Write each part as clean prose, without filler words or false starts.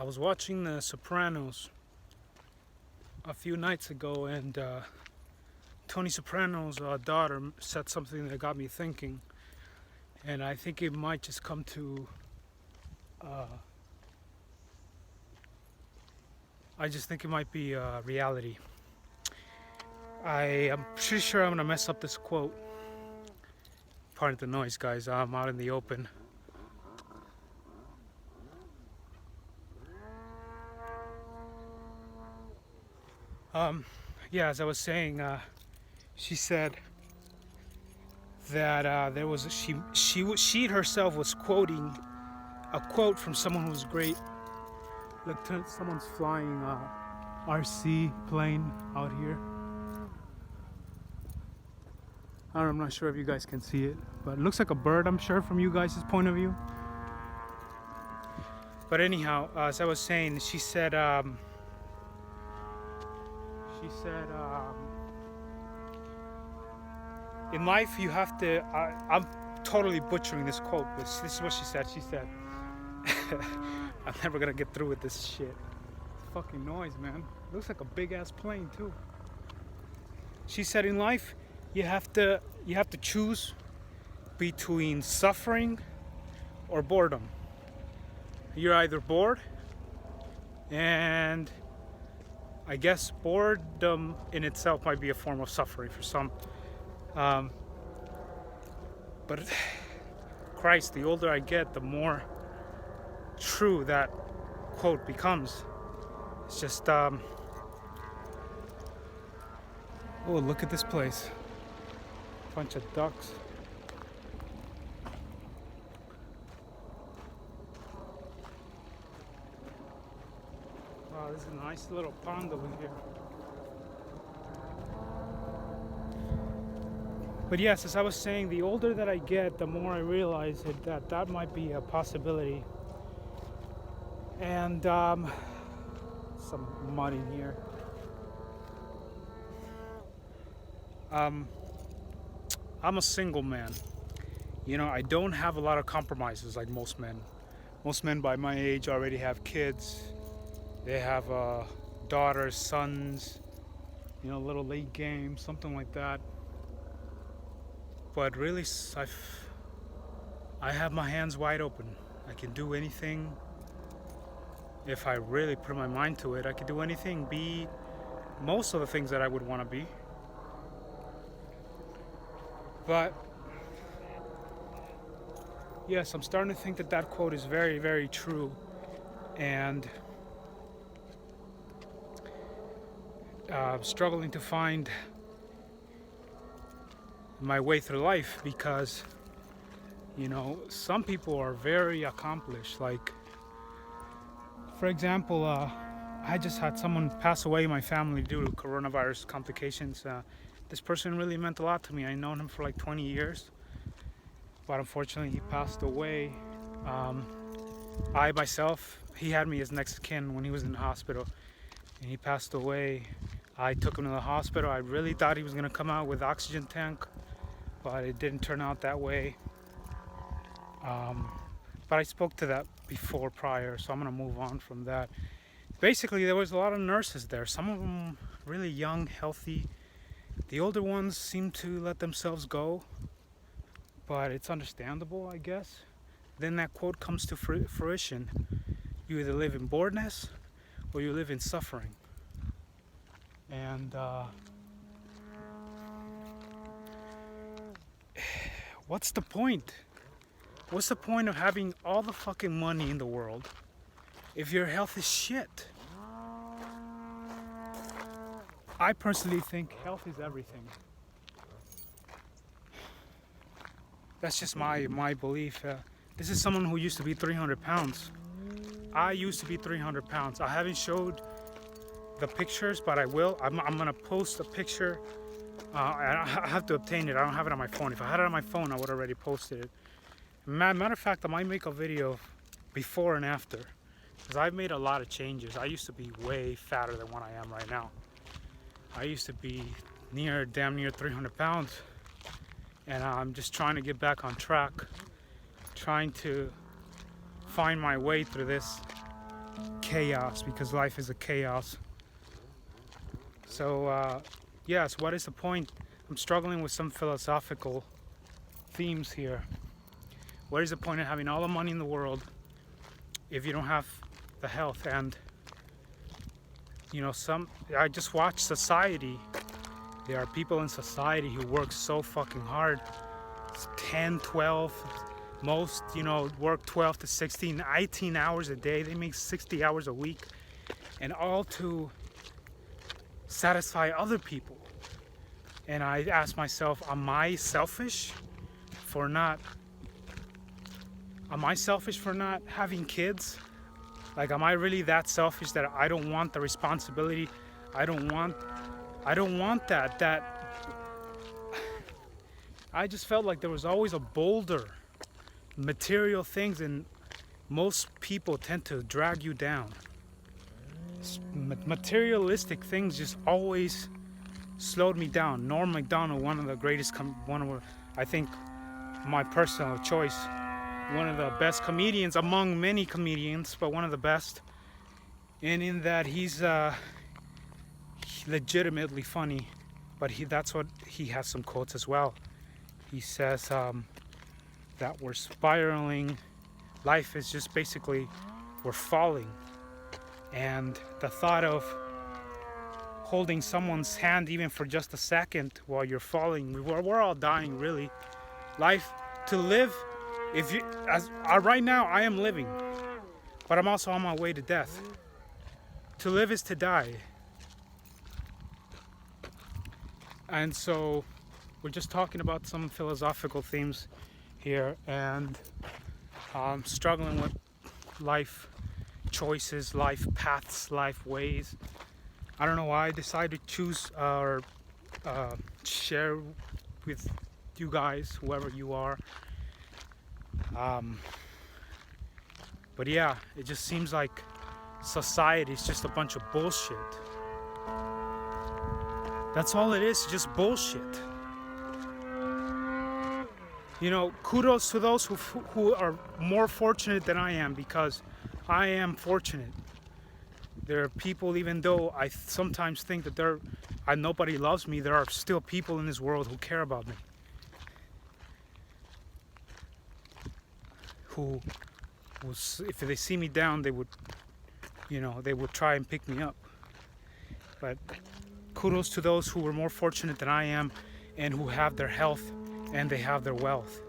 I was watching The Sopranos a few nights ago, and Tony Soprano's daughter said something that got me thinking, and I think it might just come to. I just think it might be reality. I am pretty sure I'm gonna mess up this quote. Pardon the noise, guys. I'm out in the open. Yeah, as I was saying, she said that there was she herself was quoting a quote from someone who's great. Look, someone's flying RC plane out here. I'm not sure if you guys can see it, but it looks like a bird, I'm sure, from you guys' point of view. But anyhow, as I was saying, she said in life you have to, I'm totally butchering this quote, but this is what she said. She said, I'm never gonna get through with this shit. Fucking noise, man. Looks like a big ass plane too. She said in life you have to choose between suffering or boredom. You're either bored, and I guess boredom in itself might be a form of suffering for some. But Christ, the older I get, the more true that quote becomes. It's just, oh, look at this place. Bunch of ducks. Wow, this is a nice little pond over here. But yes, as I was saying, the older that I get, the more I realize that might be a possibility. And some mud in here. I'm a single man. You know, I don't have a lot of compromises like most men. Most men by my age already have kids. They have daughters, sons, you know, a little late game, something like that. But really, I have my hands wide open. I can do anything. If I really put my mind to it, I can do anything, be most of the things that I would want to be. But yes, I'm starting to think that quote is very, very true. And struggling to find my way through life because, you know, some people are very accomplished. Like, for example, I just had someone pass away in my family due to coronavirus complications. This person really meant a lot to me. I've known him for like 20 years, but unfortunately he passed away. I myself, he had me as next of kin when he was in the hospital, and he passed away. I took him to the hospital. I really thought he was gonna come out with oxygen tank, but it didn't turn out that way. But I spoke to that prior, so I'm gonna move on from that. Basically, there was a lot of nurses there. Some of them really young, healthy. The older ones seem to let themselves go, but it's understandable, I guess. Then that quote comes to fruition. You either live in boredness or you live in suffering. And what's the point? What's the point of having all the fucking money in the world if your health is shit? I personally think health is everything. That's just my belief. This is someone who used to be 300 pounds. I used to be 300 pounds. I haven't showed the pictures, but I will. I'm gonna post a picture. I have to obtain it. I don't have it on my phone. If I had it on my phone, I would already posted it. Matter of fact, I might make a video before and after, because I've made a lot of changes. I used to be way fatter than what I am right now. I used to be damn near 300 pounds, and I'm just trying to get back on track, trying to find my way through this. chaos, because life is a chaos. So yes, what is the point? I'm struggling with some philosophical themes here. What is the point of having all the money in the world if you don't have the health? And I just watch society. There are people in society who work so fucking hard. It's 10, 12, most, work 12 to 16, 18 hours a day. They make 60 hours a week, and all to satisfy other people. And I ask myself, am I selfish for not having kids? Like, am I really that selfish that I don't want the responsibility? I don't want that I just felt like there was always a boulder, material things, and most people tend to drag you down. Materialistic things just always slowed me down. Norm Macdonald, one of the greatest, I think my personal choice, one of the best comedians among many comedians, but one of the best. And in that he's legitimately funny, but that's what he has some quotes as well. He says that we're spiraling. Life is just basically we're falling, and the thought of holding someone's hand even for just a second while you're falling, we're all dying really. Life to live, right now I am living, but I'm also on my way to death. To live is to die. And so we're just talking about some philosophical themes here, and struggling with life choices, life paths, life ways. I don't know why I decided to choose or share with you guys, whoever you are. But yeah, it just seems like society is just a bunch of bullshit. That's all it is, just bullshit. Kudos to those who are more fortunate than I am, because I am fortunate. There are people, even though I sometimes think that nobody loves me, there are still people in this world who care about me. Who if they see me down, they would try and pick me up. But kudos to those who are more fortunate than I am, and who have their health and they have their wealth.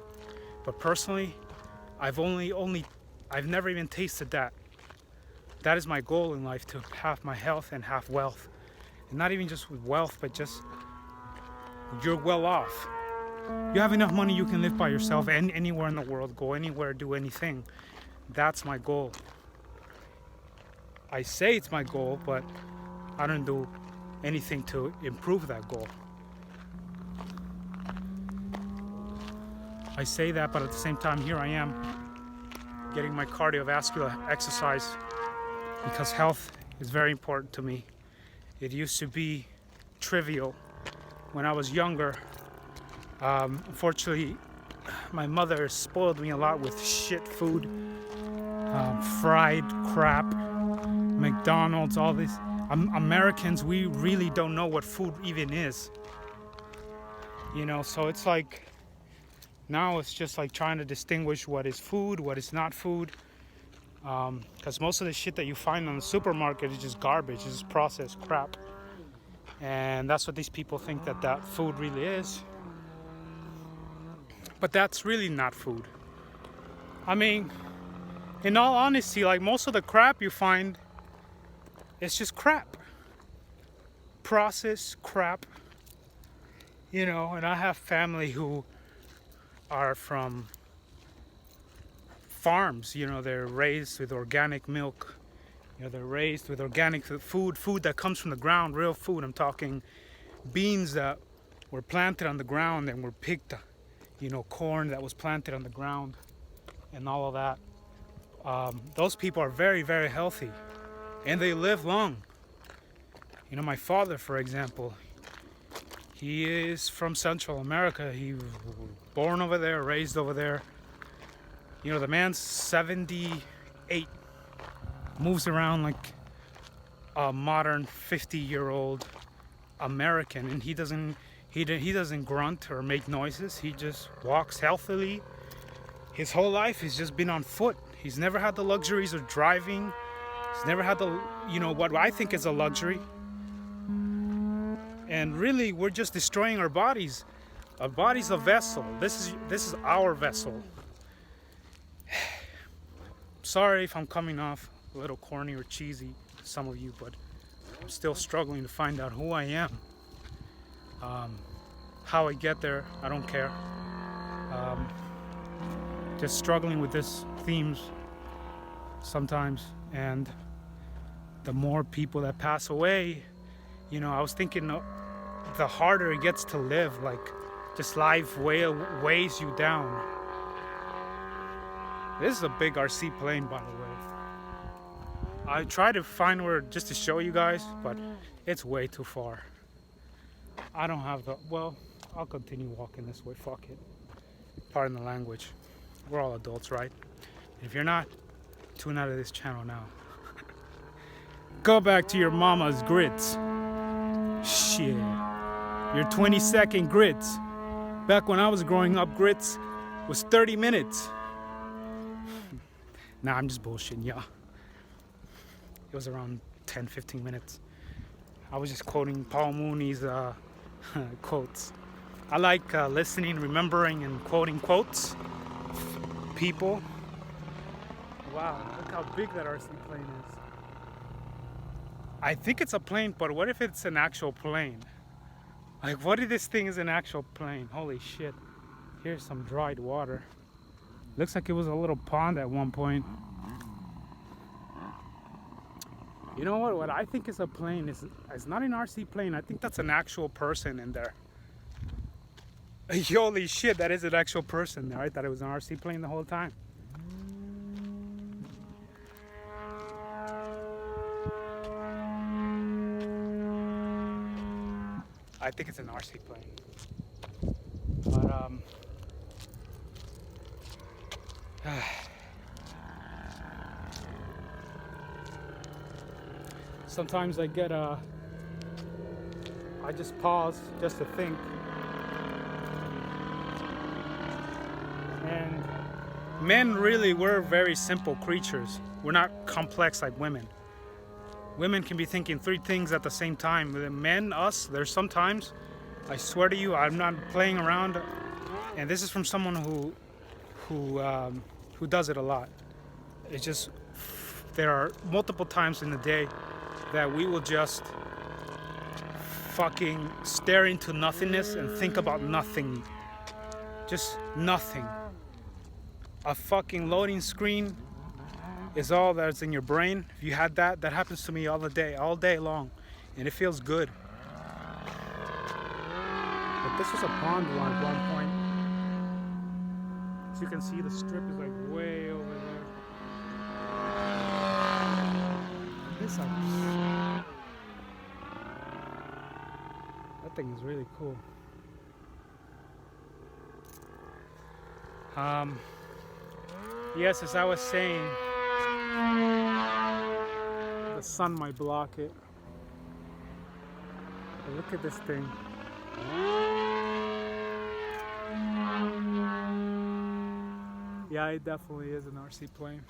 But personally, I've never even tasted that. That is my goal in life, to have my health and have wealth. And not even just with wealth, but just you're well off. You have enough money, you can live by yourself and anywhere in the world, go anywhere, do anything. That's my goal. I say it's my goal, but I don't do anything to improve that goal. I say that, but at the same time, here I am getting my cardiovascular exercise, because health is very important to me. It used to be trivial when I was younger. Unfortunately, my mother spoiled me a lot with shit food, fried crap, McDonald's, all this. Americans, we really don't know what food even is. So it's like, now it's just like trying to distinguish what is food, what is not food. Because most of the shit that you find on the supermarket is just garbage, it's just processed crap. And that's what these people think that food really is. But that's really not food. I mean, in all honesty, like, most of the crap you find, it's just crap. Processed crap. And I have family who are from farms. They're raised with organic milk. They're raised with organic food that comes from the ground, real food. I'm talking beans that were planted on the ground and were picked, corn that was planted on the ground, and all of that. Those people are very, very healthy, and they live long. My father, for example, he is from Central America. He was born over there, raised over there. The man's 78. moves around like a modern 50-year-old American, and he doesn't grunt or make noises. He just walks healthily. His whole life he's just been on foot. He's never had the luxuries of driving. He's never had the, what I think is a luxury. And really, we're just destroying our bodies. Our body's a vessel. This is our vessel. Sorry if I'm coming off a little corny or cheesy to some of you, but I'm still struggling to find out who I am. How I get there, I don't care. Just struggling with these themes sometimes, and the more people that pass away, I was thinking the harder it gets to live, like just life weighs you down. This is a big RC plane, by the way. I tried to find where just to show you guys, but it's way too far. I don't have I'll continue walking this way, fuck it. Pardon the language. We're all adults, right? If you're not, tune out of this channel now. Go back to your mama's grits. Shit. Your 20-second grits. Back when I was growing up, grits was 30 minutes. Nah, I'm just bullshitting, yeah. It was around 10, 15 minutes. I was just quoting Paul Mooney's quotes. I like listening, remembering, and quoting quotes. People. Wow, look how big that RC plane is. I think it's a plane, but what if it's an actual plane? Like, what if this thing is an actual plane? Holy shit. Here's some dried water. Looks like it was a little pond at one point. You know what? What I think is a plane is not an RC plane. I think that's an actual person in there. Holy shit, that is an actual person there. I thought it was an RC plane the whole time. I think it's an RC plane. But sometimes I just pause just to think. And men, really, we're very simple creatures. We're not complex like women. Women can be thinking 3 things at the same time. Men, us, there's sometimes, I swear to you, I'm not playing around. And this is from someone who does it a lot. It's just, there are multiple times in the day that we will just fucking stare into nothingness and think about nothing. Just nothing. A fucking loading screen is all that's in your brain. If you had that happens to me all day long, and it feels good. But this was a pond at one point. As you can see, the strip is like way over there. That thing is really cool. Yes, as I was saying, the sun might block it. But look at this thing. Yeah, it definitely is an RC plane.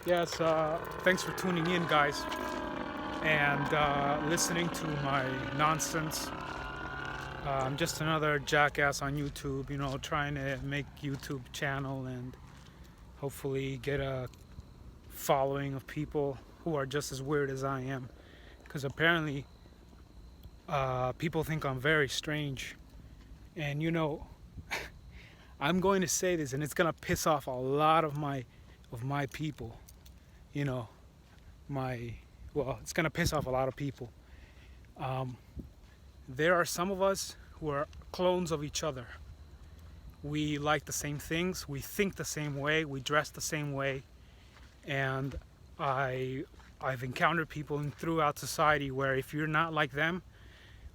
Yes, thanks for tuning in, guys, and listening to my nonsense. I'm just another jackass on YouTube, trying to make YouTube channel and hopefully get a following of people who are just as weird as I am. Because apparently people think I'm very strange. And I'm going to say this, and it's going to piss off a lot of my people. It's going to piss off a lot of people. There are some of us who are clones of each other. We like the same things, we think the same way, we dress the same way, and I've encountered people throughout society where if you're not like them,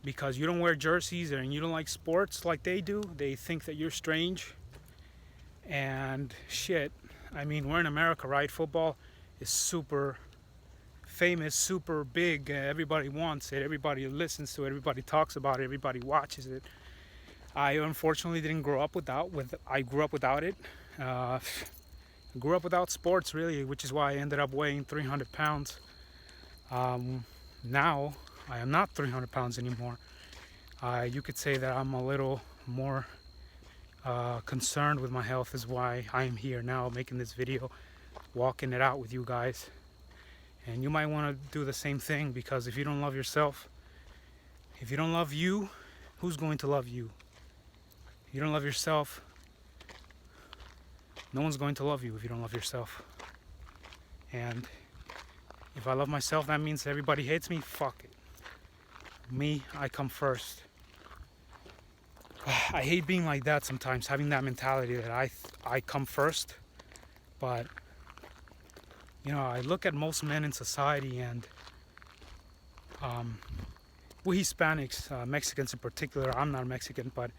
because you don't wear jerseys and you don't like sports like they do, they think that you're strange. And shit, I mean, we're in America, right? Football is super famous, super big. Everybody wants it, everybody listens to it, everybody talks about it, everybody watches it. I unfortunately didn't grow up I grew up without it. Grew up without sports, really, which is why I ended up weighing 300 pounds. Now I am not 300 pounds anymore. You could say that I'm a little more concerned with my health, is why I am here now making this video, walking it out with you guys. And you might want to do the same thing, because if you don't love yourself, if you don't love you, who's going to love you? If you don't love yourself, no one's going to love you if you don't love yourself. And if I love myself, that means everybody hates me. Fuck it. Me, I come first. I hate being like that sometimes, having that mentality that I come first. But you know, I look at most men in society, and we Hispanics, Mexicans in particular, I'm not Mexican, but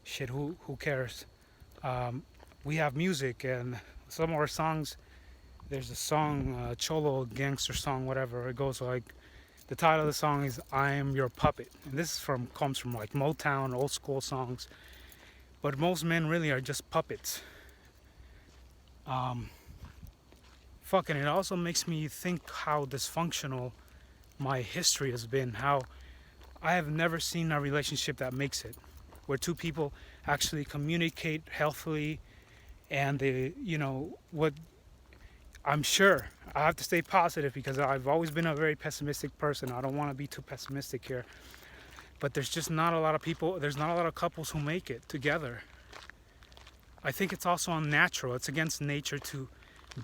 shit, who cares? We have music, and some of our songs, there's a song, Cholo gangster song, whatever, it goes like, the title of the song is I Am Your Puppet. And this comes from like Motown, old school songs. But most men really are just puppets. Fucking, it also makes me think how dysfunctional my history has been. How I have never seen a relationship that makes it, where two people actually communicate healthily, and they, you know, what I'm sure I have to stay positive, because I've always been a very pessimistic person. I don't want to be too pessimistic here, but there's just not a lot of people, there's not a lot of couples who make it together. I think it's also unnatural. It's against nature to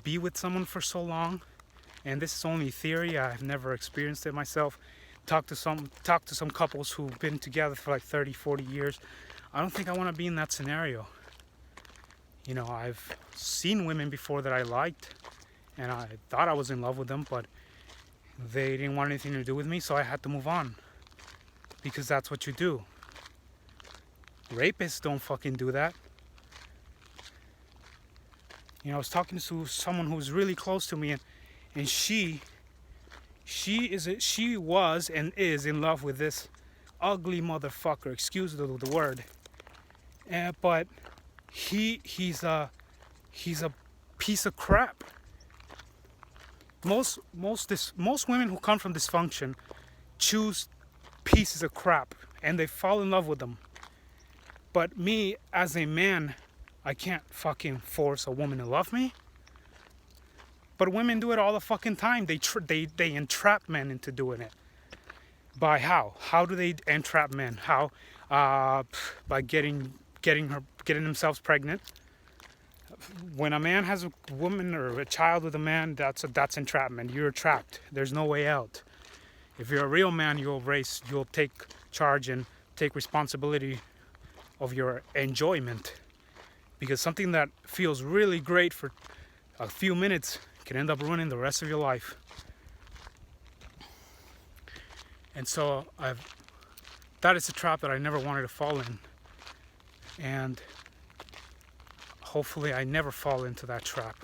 be with someone for so long, and this is only theory. I've never experienced it myself. Talk to some couples who've been together for like 30-40 years. I don't think I want to be in that scenario. You know, I've seen women before that I liked, and I thought I was in love with them, but they didn't want anything to do with me, so I had to move on, because that's what you do. Rapists don't fucking do that. You know, I was talking to someone who was really close to me, and she was and is in love with this ugly motherfucker. Excuse the word. But he's a piece of crap. Most women who come from dysfunction choose pieces of crap, and they fall in love with them. But me, as a man, I can't fucking force a woman to love me. But women do it all the fucking time. They entrap men into doing it. By how? How do they entrap men? How? By getting themselves pregnant. When a man has a woman or a child with a man, that's entrapment. You're trapped. There's no way out. If you're a real man, you'll take charge and take responsibility of your enjoyment. Because something that feels really great for a few minutes can end up ruining the rest of your life. And so that is a trap that I never wanted to fall in. And hopefully I never fall into that trap,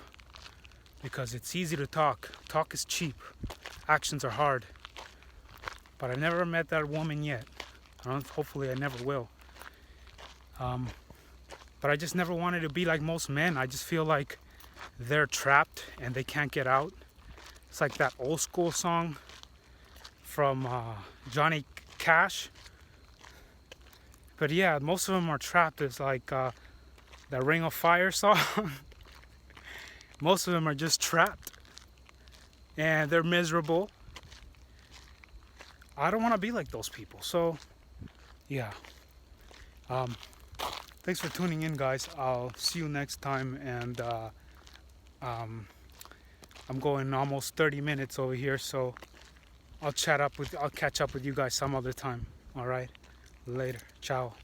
because it's easy to talk. Talk is cheap. Actions are hard. But I never met that woman yet. Hopefully I never will. But I just never wanted to be like most men. I just feel like they're trapped and they can't get out. It's like that old school song from Johnny Cash. But yeah, most of them are trapped. It's like that Ring of Fire song. Most of them are just trapped. And they're miserable. I don't want to be like those people. So, yeah. Thanks for tuning in, guys. I'll see you next time. And I'm going almost 30 minutes over here, so I'll catch up with you guys some other time. All right, later. Ciao.